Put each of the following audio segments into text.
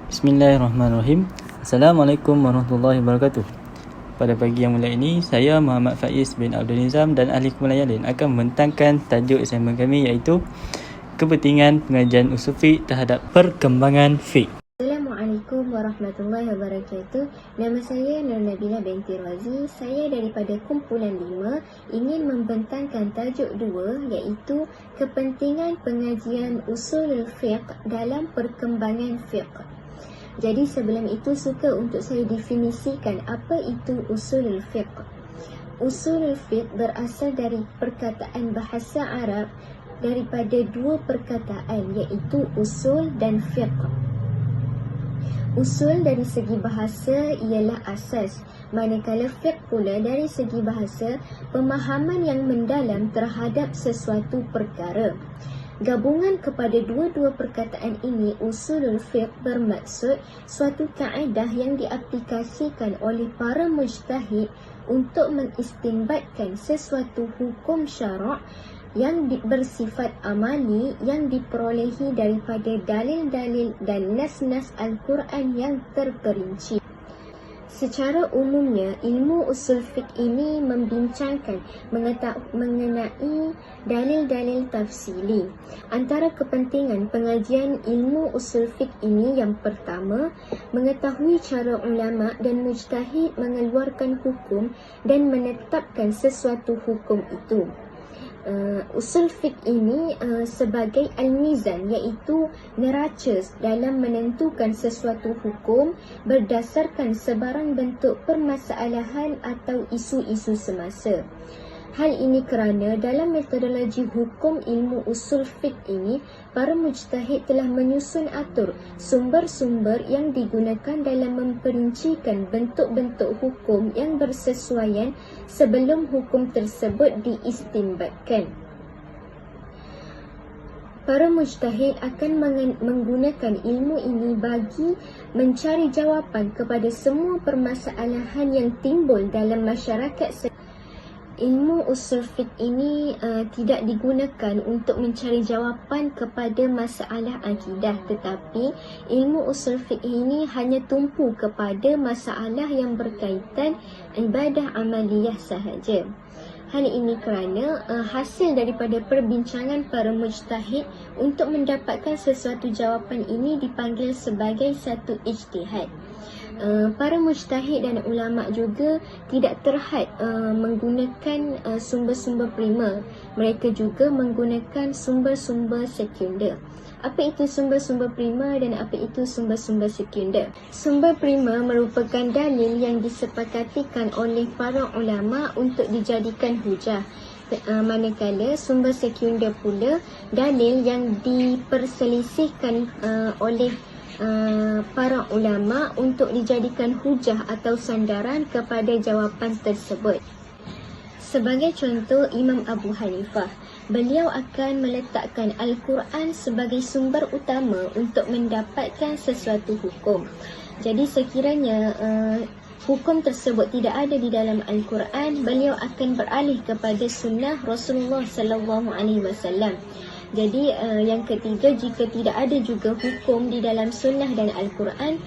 Bismillahirrahmanirrahim. Assalamualaikum warahmatullahi wabarakatuh. Pada pagi yang mulia ini, saya Muhammad Faiz bin Abdul Nizam dan ahli Kemulayan lain akan membentangkan tajuk assignment kami iaitu kepentingan pengajian usul fiqh terhadap perkembangan fiqh. Assalamualaikum warahmatullahi wabarakatuh. Nama saya Nur Nabila binti Razi. Saya daripada kumpulan 5 ingin membentangkan tajuk 2 iaitu kepentingan pengajian usulul fiqh dalam perkembangan fiqh. Jadi sebelum itu suka untuk saya definisikan apa itu usulul fiqh. Usulul fiqh berasal dari perkataan bahasa Arab daripada dua perkataan iaitu usul dan fiqh. Usul dari segi bahasa ialah asas, manakala fiqh pula dari segi bahasa pemahaman yang mendalam terhadap sesuatu perkara. Gabungan kepada dua-dua perkataan ini, usulul fiqh bermaksud suatu kaedah yang diaplikasikan oleh para mujtahid untuk mengistinbatkan sesuatu hukum syarak yang bersifat amali yang diperolehi daripada dalil-dalil dan nas-nas Al-Quran yang terperinci. Secara umumnya, ilmu usul fiqh ini membincangkan mengenai dalil-dalil tafsili. Antara kepentingan pengajian ilmu usul fiqh ini yang pertama, mengetahui cara ulama dan mujtahid mengeluarkan hukum dan menetapkan sesuatu hukum itu. Usul fiqh ini sebagai al-mizan iaitu neraca dalam menentukan sesuatu hukum berdasarkan sebarang bentuk permasalahan atau isu-isu semasa. Hal ini kerana dalam metodologi hukum ilmu usul fiqh ini, para mujtahid telah menyusun atur sumber-sumber yang digunakan dalam memperincikan bentuk-bentuk hukum yang bersesuaian sebelum hukum tersebut diistinbatkan. Para mujtahid akan menggunakan ilmu ini bagi mencari jawapan kepada semua permasalahan yang timbul dalam masyarakat. Ilmu usul fiqh ini tidak digunakan untuk mencari jawapan kepada masalah akidah, tetapi ilmu usul fiqh ini hanya tumpu kepada masalah yang berkaitan ibadah amaliyah sahaja. Hal ini kerana hasil daripada perbincangan para mujtahid untuk mendapatkan sesuatu jawapan ini dipanggil sebagai satu ijtihad. Para mujtahid dan ulama juga tidak terhad menggunakan sumber-sumber primer. Mereka juga menggunakan sumber-sumber sekunder. Apa itu sumber-sumber primer dan apa itu sumber-sumber sekunder? Sumber primer merupakan dalil yang disepakatikan oleh para ulama untuk dijadikan hujah. Manakala sumber sekunder pula dalil yang diperselisihkan oleh para ulama untuk dijadikan hujah atau sandaran kepada jawapan tersebut. Sebagai contoh, Imam Abu Hanifah, beliau akan meletakkan Al-Quran sebagai sumber utama untuk mendapatkan sesuatu hukum. Jadi sekiranya hukum tersebut tidak ada di dalam Al-Quran, beliau akan beralih kepada sunnah Rasulullah sallallahu alaihi wasallam. Jadi yang ketiga, jika tidak ada juga hukum di dalam sunnah dan Al-Quran,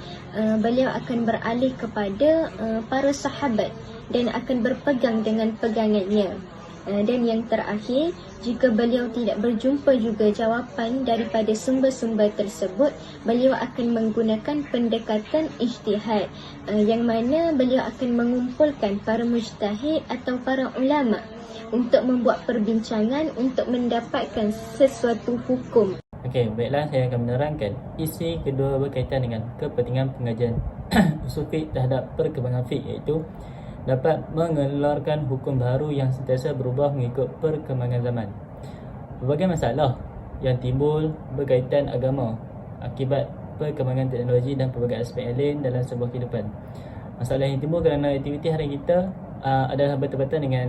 beliau akan beralih kepada para sahabat dan akan berpegang dengan pegangannya. Dan yang terakhir, jika beliau tidak berjumpa juga jawapan daripada sumber-sumber tersebut, beliau akan menggunakan pendekatan ijtihad, yang mana beliau akan mengumpulkan para mujtahid atau para ulama untuk membuat perbincangan untuk mendapatkan sesuatu hukum. Okey, baiklah, saya akan menerangkan isi kedua berkaitan dengan kepentingan pengajian usul fiqh terhadap perkembangan fiqh, iaitu dapat mengeluarkan hukum baru yang sentiasa berubah mengikut perkembangan zaman. Berbagai masalah yang timbul berkaitan agama akibat perkembangan teknologi dan pelbagai aspek yang lain dalam sebuah kehidupan. Masalah yang timbul kerana aktiviti harian kita adalah bertepatan dengan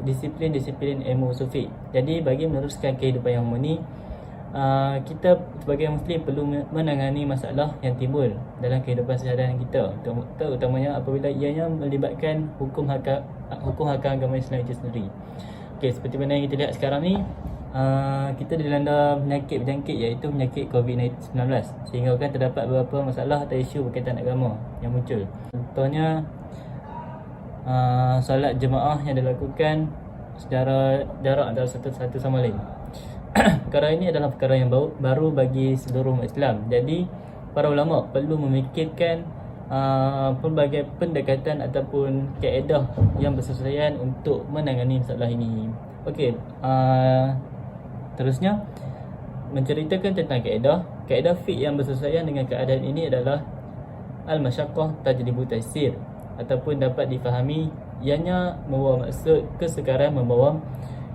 disiplin-disiplin ilmu usul fiqh. Jadi bagi meneruskan kehidupan yang harmoni, kita sebagai Muslim perlu menangani masalah yang timbul dalam kehidupan seharian kita, terutamanya apabila ianya melibatkan hukum hakam agama Islam itu sendiri. Okey, seperti mana yang kita lihat sekarang ni, kita dilanda penyakit berjangkit iaitu penyakit COVID-19, sehingga akan terdapat beberapa masalah atau isu berkaitan agama yang muncul. Contohnya solat jemaah yang dilakukan secara jarak antara satu sama lain. Perkara ini adalah perkara yang baru bagi seluruh umat Islam. Jadi para ulama perlu memikirkan pelbagai pendekatan ataupun kaedah yang bersesuaian untuk menangani masalah ini. Okey, terusnya menceritakan tentang kaedah fiqh yang bersesuaian dengan keadaan ini adalah al-masyaqqah tajlibu taysir, ataupun dapat difahami ianya membawa maksud kesukaran membawa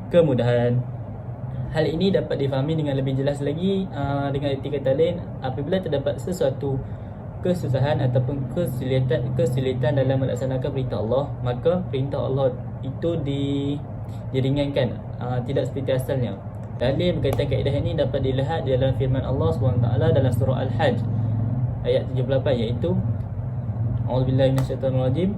kemudahan. Hal ini dapat difahami dengan lebih jelas lagi dengan erti kata lain apabila terdapat sesuatu kesusahan ataupun kesulitan dalam melaksanakan perintah Allah, maka perintah Allah itu diringankan, tidak seperti asalnya. Dalil berkaitan kaedah ini dapat dilihat di dalam firman Allah SWT dalam surah Al-Hajj ayat 78, iaitu A'udzubillahi minasyaitonirrajim,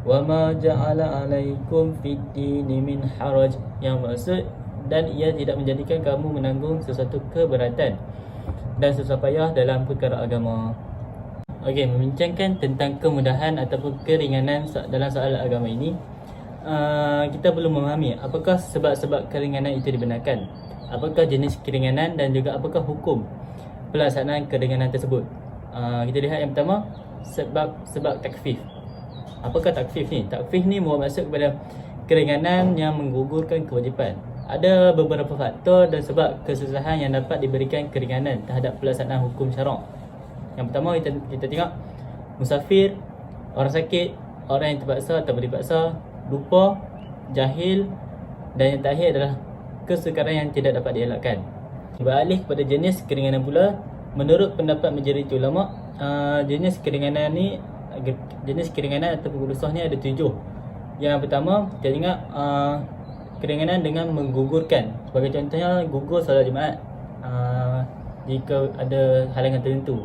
wa ma ja'ala 'alaikum fid-dini min haraj, yang maksud dan ia tidak menjadikan kamu menanggung sesuatu keberatan dan susah payah dalam perkara agama. Okey, membincangkan tentang kemudahan ataupun keringanan dalam soal agama ini, kita perlu memahami apakah sebab-sebab keringanan itu dibenarkan, apakah jenis keringanan dan juga apakah hukum pelaksanaan keringanan tersebut. Kita lihat yang pertama, sebab takfif. Apakah takfif ni? Takfif ni bermaksud kepada keringanan yang menggugurkan kewajipan. Ada beberapa faktor dan sebab kesusahan yang dapat diberikan keringanan terhadap pelaksanaan hukum syarak. Yang pertama, kita tengok musafir, orang sakit, orang yang terpaksa atau dipaksa, lupa, jahil, dan yang terakhir adalah kesukaran yang tidak dapat dielakkan. Beralih kepada jenis keringanan pula, menurut pendapat majoriti ulama, jenis keringanan ataupun rukhsah ni ada 7. Yang pertama, kita ingat keringanan dengan menggugurkan. Sebagai contohnya, gugur solat Jumaat jika ada halangan tertentu.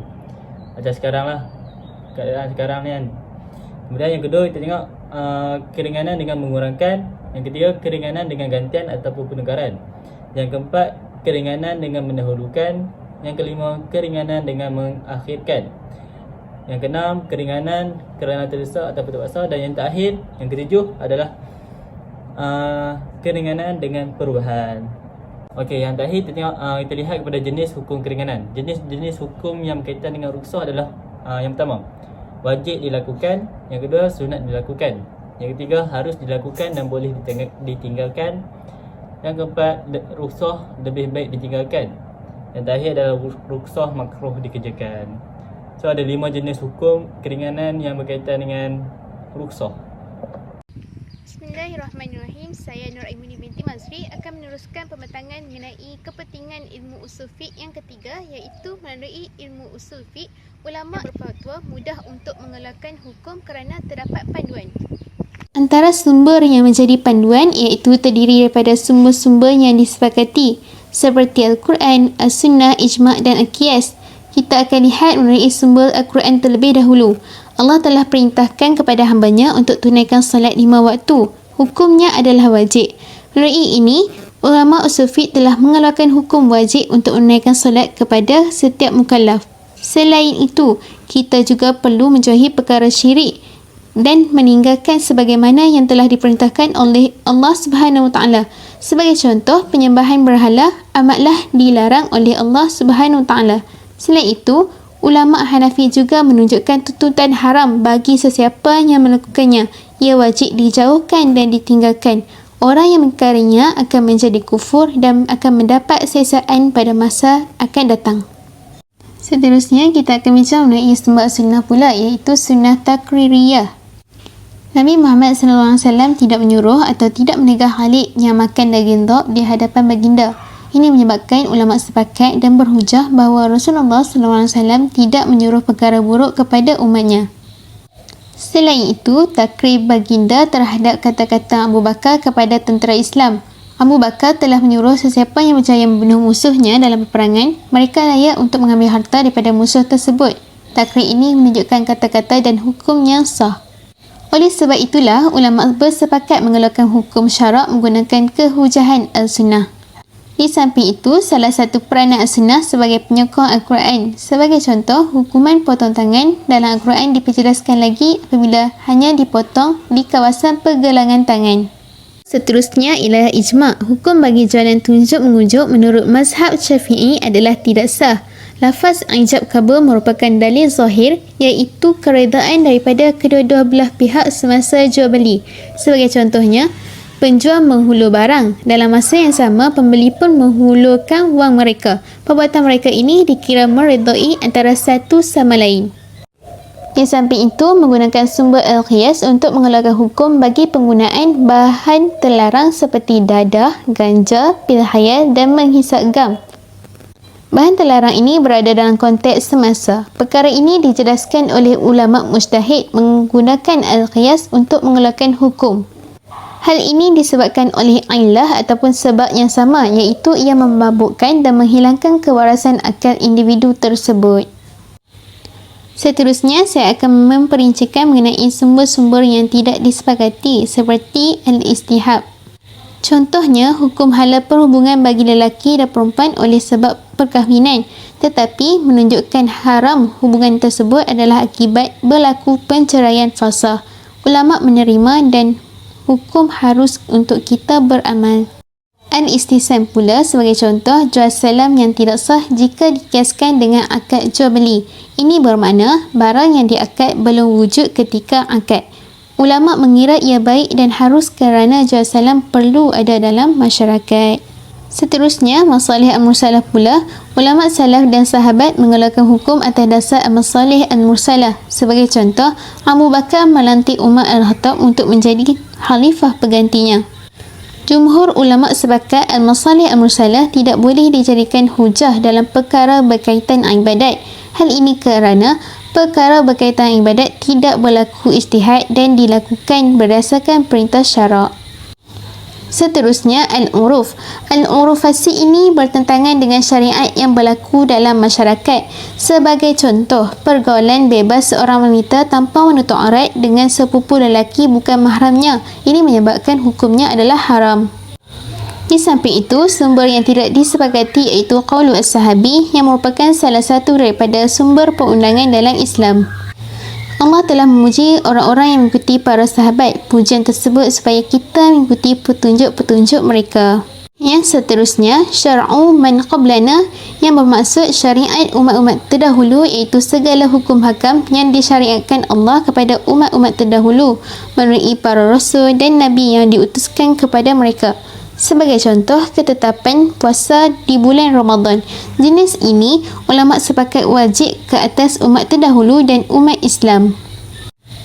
Macam sekarang lah, keadaan sekarang ni kan. Kemudian yang kedua, kita tengok keringanan dengan mengurangkan. Yang ketiga, keringanan dengan gantian ataupun penukaran. Yang keempat, keringanan dengan mendahulukan. Yang kelima, keringanan dengan mengakhirkan. Yang keenam, keringanan kerana terdesak atau terpaksa. Dan yang terakhir, yang ketujuh adalah keringanan dengan perubahan. Okey, yang terakhir kita tengok, kita lihat kepada jenis hukum keringanan. Jenis hukum yang berkaitan dengan rukhsah adalah yang pertama, wajib dilakukan. Yang kedua, sunat dilakukan. Yang ketiga, harus dilakukan dan boleh ditinggalkan. Yang keempat, rukhsah lebih baik ditinggalkan. Yang terakhir adalah rukhsah makruh dikerjakan. So ada 5 jenis hukum keringanan yang berkaitan dengan rukhsah. Bismillahirrahmanirrahim. Saya Nur Aimuni binti Mazri akan meneruskan pembentangan mengenai kepentingan ilmu usul fiqh yang ketiga, iaitu melalui ilmu usul fiqh ulama berfatwa mudah untuk mengeluarkan hukum kerana terdapat panduan. Antara sumber yang menjadi panduan iaitu terdiri daripada sumber-sumber yang disepakati seperti Al-Quran, As-Sunnah, Ijma' dan Al-Qiyas. Kita akan lihat melalui sumber Al-Quran terlebih dahulu. Allah telah perintahkan kepada hambanya untuk tunaikan solat 5 waktu. Hukumnya adalah wajib. Melalui ini, ulama usul fiqh telah mengeluarkan hukum wajib untuk menunaikan solat kepada setiap mukallaf. Selain itu, kita juga perlu menjauhi perkara syirik dan meninggalkan sebagaimana yang telah diperintahkan oleh Allah Subhanahu Wa Taala. Sebagai contoh, penyembahan berhala amatlah dilarang oleh Allah Subhanahu Wa Taala. Selain itu, ulama Hanafi juga menunjukkan tuntutan haram bagi sesiapa yang melakukannya. Ia wajib dijauhkan dan ditinggalkan. Orang yang mengingkarinya akan menjadi kufur dan akan mendapat siksaan pada masa akan datang. Seterusnya, kita akan bincang mengenai sumber sunnah pula, iaitu sunnah takririyah. Nabi Muhammad SAW tidak menyuruh atau tidak menegah Khalid yang makan daging dhab di hadapan baginda. Ini menyebabkan ulama sepakat dan berhujah bahawa Rasulullah SAW tidak menyuruh perkara buruk kepada umatnya. Selain itu, takrib baginda terhadap kata-kata Abu Bakar kepada tentera Islam. Abu Bakar telah menyuruh sesiapa yang berjaya membunuh musuhnya dalam peperangan, mereka layak untuk mengambil harta daripada musuh tersebut. Takrib ini menunjukkan kata-kata dan hukum yang sah. Oleh sebab itulah, ulama bersepakat mengeluarkan hukum syarak menggunakan kehujahan al-sunnah. Di samping itu, salah satu peranan as-sunnah sebagai penyokong Al-Quran. Sebagai contoh, hukuman potong tangan dalam Al-Quran diperjelaskan lagi apabila hanya dipotong di kawasan pergelangan tangan. Seterusnya ialah ijma'. Hukum bagi jualan tunjuk mengujuk menurut mazhab Syafi'i adalah tidak sah. Lafaz ijab kabul merupakan dalil zahir, iaitu keredaan daripada kedua-dua belah pihak semasa jual beli. Sebagai contohnya, penjual menghulur barang. Dalam masa yang sama, pembeli pun menghulurkan wang mereka. Perbuatan mereka ini dikira meredai antara satu sama lain. Di samping itu, menggunakan sumber al-qiyas untuk mengeluarkan hukum bagi penggunaan bahan terlarang seperti dadah, ganja, pil hayal dan menghisap gam. Bahan terlarang ini berada dalam konteks semasa. Perkara ini dijelaskan oleh ulama mujtahid menggunakan al-qiyas untuk mengeluarkan hukum. Hal ini disebabkan oleh illah ataupun sebab yang sama, iaitu ia memabukkan dan menghilangkan kewarasan akal individu tersebut. Seterusnya, saya akan memperincikan mengenai sumber-sumber yang tidak disepakati seperti al-istihab. Contohnya, hukum halal perhubungan bagi lelaki dan perempuan oleh sebab perkahwinan, tetapi menunjukkan haram hubungan tersebut adalah akibat berlaku penceraian fasah. Ulama menerima dan hukum harus untuk kita beramal. Al-istisam pula sebagai contoh jual salam yang tidak sah jika dikiaskan dengan akad jual beli. Ini bermakna barang yang diakad belum wujud ketika akad. Ulama mengira ia baik dan harus kerana jual salam perlu ada dalam masyarakat. Seterusnya, masalih al-mursalah pula. Ulama salaf dan sahabat mengeluarkan hukum atas dasar masalih al-mursalah. Sebagai contoh, Abu Bakar melantik Umar al-Khattab untuk menjadi khalifah penggantinya. Jumhur ulama sepakat al-masalih al-mursalah tidak boleh dijadikan hujah dalam perkara berkaitan ibadat. Hal ini kerana perkara berkaitan ibadat tidak berlaku ijtihad dan dilakukan berdasarkan perintah syarak. Seterusnya, al-uruf. Al-urufasi ini bertentangan dengan syariat yang berlaku dalam masyarakat. Sebagai contoh, pergaulan bebas seorang wanita tanpa menutup aurat dengan sepupu lelaki bukan mahramnya. Ini menyebabkan hukumnya adalah haram. Di samping itu, sumber yang tidak disepakati iaitu qaulu as-sahabi yang merupakan salah satu daripada sumber perundangan dalam Islam. Allah telah memuji orang-orang yang mengikuti para sahabat. Pujian tersebut supaya kita mengikuti petunjuk-petunjuk mereka. Yang seterusnya, syar'u man qablana yang bermaksud syariat umat-umat terdahulu, iaitu segala hukum hakam yang disyariatkan Allah kepada umat-umat terdahulu melalui para rasul dan nabi yang diutuskan kepada mereka. Sebagai contoh, ketetapan puasa di bulan Ramadan. Jenis ini, ulama sepakat wajib ke atas umat terdahulu dan umat Islam.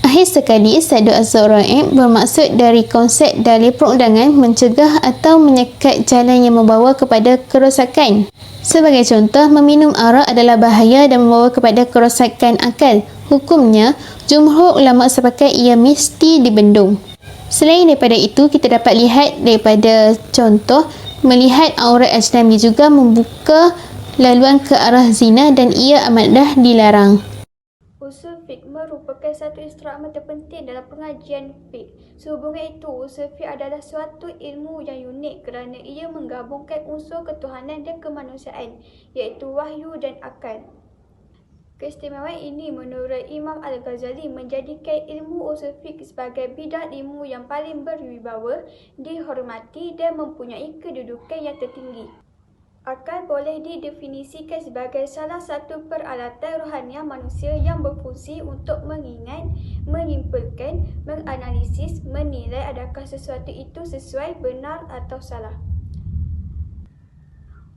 Akhir sekali, Saddu Az-Zara'i bermaksud dari konsep dalil perundangan mencegah atau menyekat jalan yang membawa kepada kerosakan. Sebagai contoh, meminum arak adalah bahaya dan membawa kepada kerosakan akal. Hukumnya, jumhur ulama sepakat ia mesti dibendung. Selain daripada itu, kita dapat lihat daripada contoh, melihat aurat ajnabi juga membuka laluan ke arah zina dan ia amatlah dilarang. Usul fiqh merupakan satu instrumen terpenting dalam pengajian fiqh. Sehubungan itu, usul fiqh adalah suatu ilmu yang unik kerana ia menggabungkan unsur ketuhanan dan kemanusiaan, iaitu wahyu dan akal. Keistimewaan ini menurut Imam Al-Ghazali menjadikan ilmu usul fiqh sebagai bidang ilmu yang paling berwibawa, dihormati dan mempunyai kedudukan yang tertinggi. Akal boleh didefinisikan sebagai salah satu peralatan rohaniah manusia yang berfungsi untuk mengingat, menyimpulkan, menganalisis, menilai adakah sesuatu itu sesuai, benar atau salah.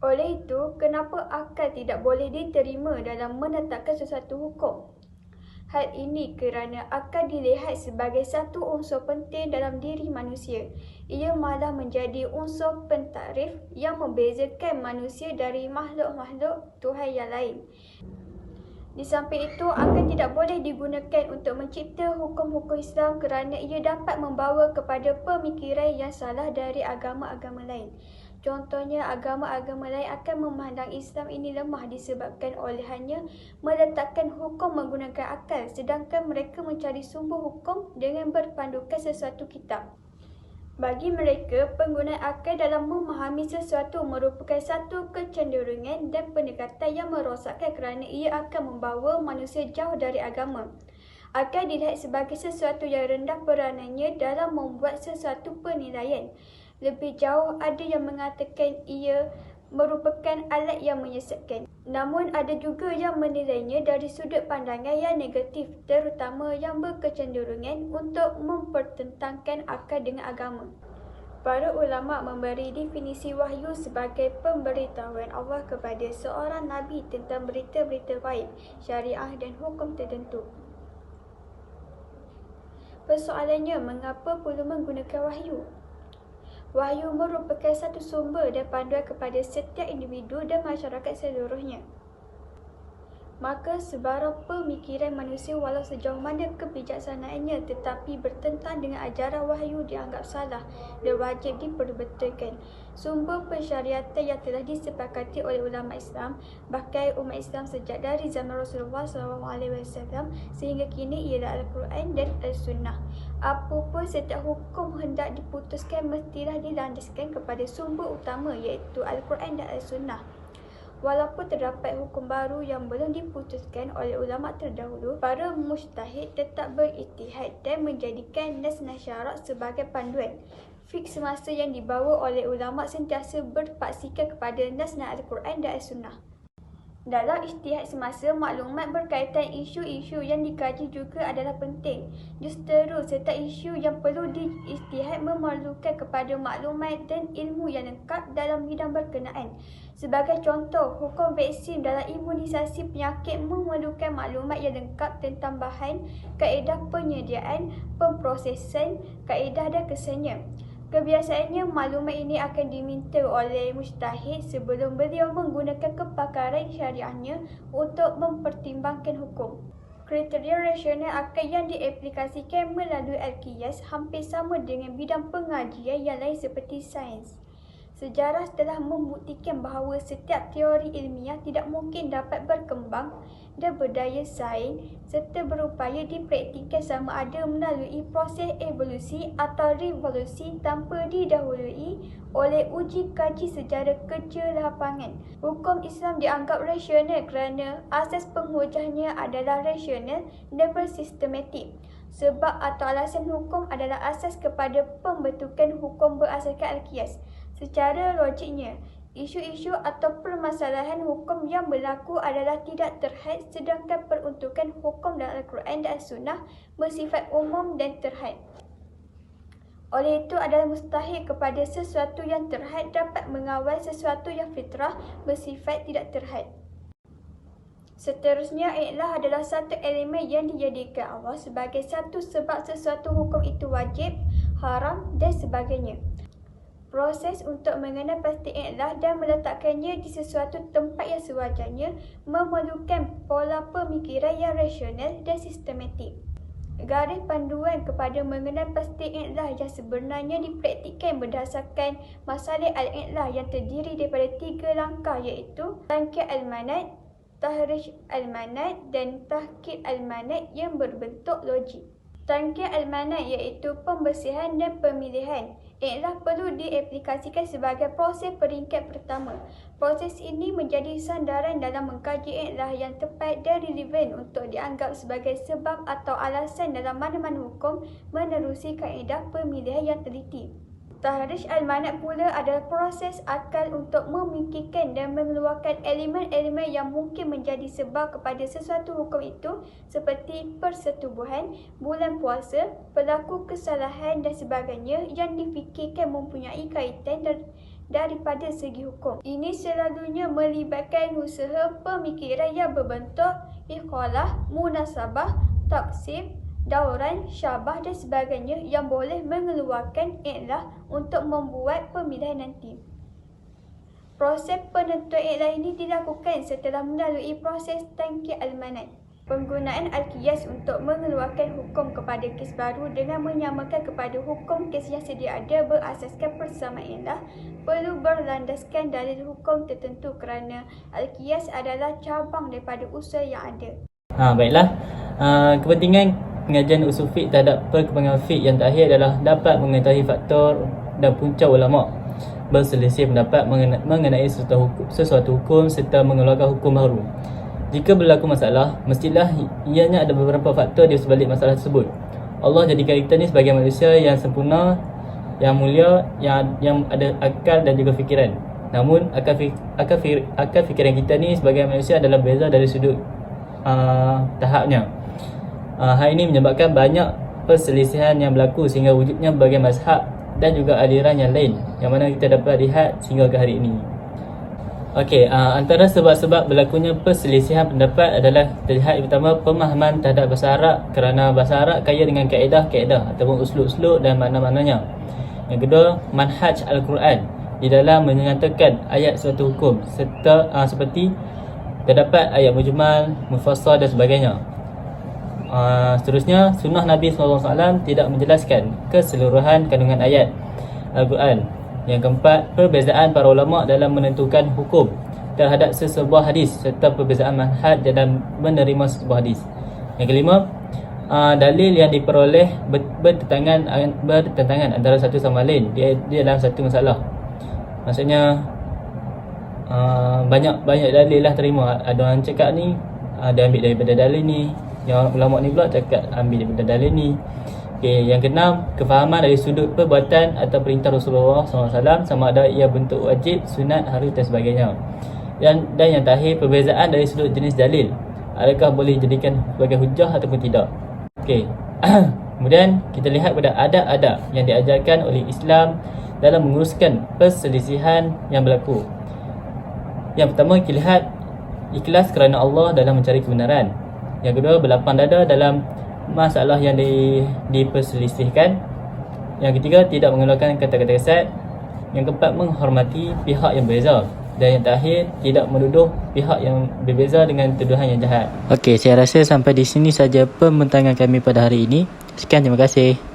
Oleh itu, kenapa akal tidak boleh diterima dalam menetapkan sesuatu hukum? Hal ini kerana akal dilihat sebagai satu unsur penting dalam diri manusia. Ia malah menjadi unsur pentakrif yang membezakan manusia dari makhluk-makhluk Tuhan yang lain. Di samping itu, akal tidak boleh digunakan untuk mencipta hukum-hukum Islam kerana ia dapat membawa kepada pemikiran yang salah dari agama-agama lain. Contohnya, agama-agama lain akan memandang Islam ini lemah disebabkan oleh hanya meletakkan hukum menggunakan akal, sedangkan mereka mencari sumber hukum dengan berpandukan sesuatu kitab. Bagi mereka, penggunaan akal dalam memahami sesuatu merupakan satu kecenderungan dan pendekatan yang merosakkan kerana ia akan membawa manusia jauh dari agama. Akal dilihat sebagai sesuatu yang rendah peranannya dalam membuat sesuatu penilaian. Lebih jauh, ada yang mengatakan ia merupakan alat yang menyesatkan. Namun ada juga yang menilainya dari sudut pandangan yang negatif, terutama yang berkecenderungan untuk mempertentangkan akal dengan agama. Para ulama memberi definisi wahyu sebagai pemberitahuan Allah kepada seorang Nabi tentang berita-berita gaib, syariah dan hukum tertentu. Persoalannya, mengapa perlu menggunakan wahyu? Wahyu merupakan satu sumber dan panduan kepada setiap individu dan masyarakat seluruhnya. Maka sebarang pemikiran manusia walau sejauh mana kebijaksanaannya tetapi bertentang dengan ajaran wahyu dianggap salah dan wajib diperbetulkan. Sumber pensyariatan yang telah disepakati oleh ulama Islam, bahkan umat Islam sejak dari zaman Rasulullah SAW sehingga kini ialah Al-Quran dan Al-Sunnah. Apapun setiap hukum hendak diputuskan mestilah dilandaskan kepada sumber utama iaitu Al-Quran dan Al-Sunnah. Walaupun terdapat hukum baru yang belum diputuskan oleh ulama terdahulu, para mujtahid tetap berijtihad dan menjadikan nas-nas syarak sebagai panduan. Fiqh semasa yang dibawa oleh ulama sentiasa berpaksikan kepada nas-nas Al-Quran dan As-Sunnah. Dalam ijtihad semasa, maklumat berkaitan isu-isu yang dikaji juga adalah penting. Justeru, setiap isu yang perlu diijtihad memerlukan kepada maklumat dan ilmu yang lengkap dalam bidang berkenaan. Sebagai contoh, hukum vaksin dalam imunisasi penyakit memerlukan maklumat yang lengkap tentang bahan, kaedah penyediaan, pemprosesan, kaedah dan kesannya. Kebiasaannya, maklumat ini akan diminta oleh mujtahid sebelum beliau menggunakan kepakaran syariahnya untuk mempertimbangkan hukum. Kriteria rasional akal yang diaplikasikan melalui Al-Qiyas hampir sama dengan bidang pengajian yang lain seperti sains. Sejarah telah membuktikan bahawa setiap teori ilmiah tidak mungkin dapat berkembang dan berdaya saing serta berupaya dipraktikkan sama ada melalui proses evolusi atau revolusi tanpa didahului oleh uji kaji sejarah kerja lapangan. Hukum Islam dianggap rasional kerana asas penghujahnya adalah rasional dan bersistematik. Sebab atau alasan hukum adalah asas kepada pembentukan hukum berasaskan Al-Qiyas. Secara logiknya, isu-isu atau permasalahan hukum yang berlaku adalah tidak terhad, sedangkan peruntukan hukum dalam Al-Quran dan As-Sunnah bersifat umum dan terhad. Oleh itu adalah mustahil kepada sesuatu yang terhad dapat mengawal sesuatu yang fitrah bersifat tidak terhad. Seterusnya, iklah adalah satu elemen yang dijadikan Allah sebagai satu sebab sesuatu hukum itu wajib, haram dan sebagainya. Proses untuk mengenal pasti iklah dan meletakkannya di sesuatu tempat yang sewajarnya memerlukan pola pemikiran yang rasional dan sistematik. Garis panduan kepada mengenal pasti iklah yang sebenarnya dipraktikkan berdasarkan masalah al-iklah yang terdiri daripada 3 langkah iaitu tangkid al-manat, tahrij al-manat dan tahqiq al-manat yang berbentuk logik. Tangkid al-manat iaitu pembersihan dan pemilihan. Iklah perlu diaplikasikan sebagai proses peringkat pertama. Proses ini menjadi sandaran dalam mengkaji iklah yang tepat dan relevan untuk dianggap sebagai sebab atau alasan dalam mana-mana hukum menerusi kaedah pemilihan yang teliti. Tahrij al-manat pula adalah proses akal untuk memikirkan dan mengeluarkan elemen-elemen yang mungkin menjadi sebab kepada sesuatu hukum itu seperti persetubuhan, bulan puasa, pelaku kesalahan dan sebagainya yang difikirkan mempunyai kaitan daripada segi hukum. Ini selalunya melibatkan usaha pemikiran yang berbentuk iqalah, munasabah, taqsim, dauran, syabah dan sebagainya yang boleh mengeluarkan iklah untuk membuat pemilihan nanti. Proses penentuan iklah ini dilakukan setelah melalui proses tangkid al-manat. Penggunaan Al-Qiyas untuk mengeluarkan hukum kepada kes baru dengan menyamakan kepada hukum kes yang sedia ada berasaskan persamaan iklah perlu berlandaskan dalil hukum tertentu kerana Al-Qiyas adalah cabang daripada usul yang ada. Baiklah. Kepentingan pengajian usul fiqh terhadap perkembangan fiqh yang terakhir adalah dapat mengetahui faktor dan punca ulama berselisih pendapat mengenai sesuatu hukum serta mengeluarkan hukum baru. Jika berlaku masalah, mestilah ianya ada beberapa faktor di sebalik masalah tersebut. Allah jadikan kita ni sebagai manusia yang sempurna, yang mulia, yang ada akal dan juga fikiran. Namun akal fikiran kita ni sebagai manusia adalah berbeza dari sudut tahapnya. Hal ini menyebabkan banyak perselisihan yang berlaku sehingga wujudnya berbagai mazhab dan juga aliran yang lain yang mana kita dapat lihat sehingga ke hari ini. Antara sebab-sebab berlakunya perselisihan pendapat adalah terlihat pertama pemahaman terhadap bahasa Arab, kerana bahasa Arab kaya dengan kaedah-kaedah ataupun uslub-uslub dan makna-maknanya. Yang kedua, manhaj Al-Quran di dalam menyatakan ayat suatu hukum serta seperti terdapat ayat mujmal, mufassal dan sebagainya. Seterusnya, sunnah Nabi SAW tidak menjelaskan keseluruhan kandungan ayat Al-Quran. Yang keempat, perbezaan para ulama dalam menentukan hukum terhadap sesebuah hadis serta perbezaan manhaj dalam menerima sesebuah hadis. Yang kelima, dalil yang diperoleh bertentangan antara satu sama lain dia dalam satu masalah. Maksudnya banyak dalil lah terima. Ada orang cakap ni dia ambil daripada dalil ni, yang ulama ni pula cakap ambil daripada dalil ni. Yang keenam, kefahaman dari sudut perbuatan atau perintah Rasulullah SAW sama ada ia bentuk wajib, sunat, harus dan sebagainya. Dan yang terakhir, perbezaan dari sudut jenis dalil, adakah boleh dijadikan sebagai hujah ataupun tidak. Kemudian kita lihat pada adab-adab yang diajarkan oleh Islam dalam menguruskan perselisihan yang berlaku. Yang pertama, kita lihat ikhlas kerana Allah dalam mencari kebenaran. Yang kedua, berlapang dada dalam masalah yang diperselisihkan. Yang ketiga, tidak mengeluarkan kata-kata kasar. Yang keempat, menghormati pihak yang berbeza. Dan yang terakhir, tidak menuduh pihak yang berbeza dengan tuduhan yang jahat. Okey, saya rasa sampai di sini saja pembincangan kami pada hari ini. Sekian, terima kasih.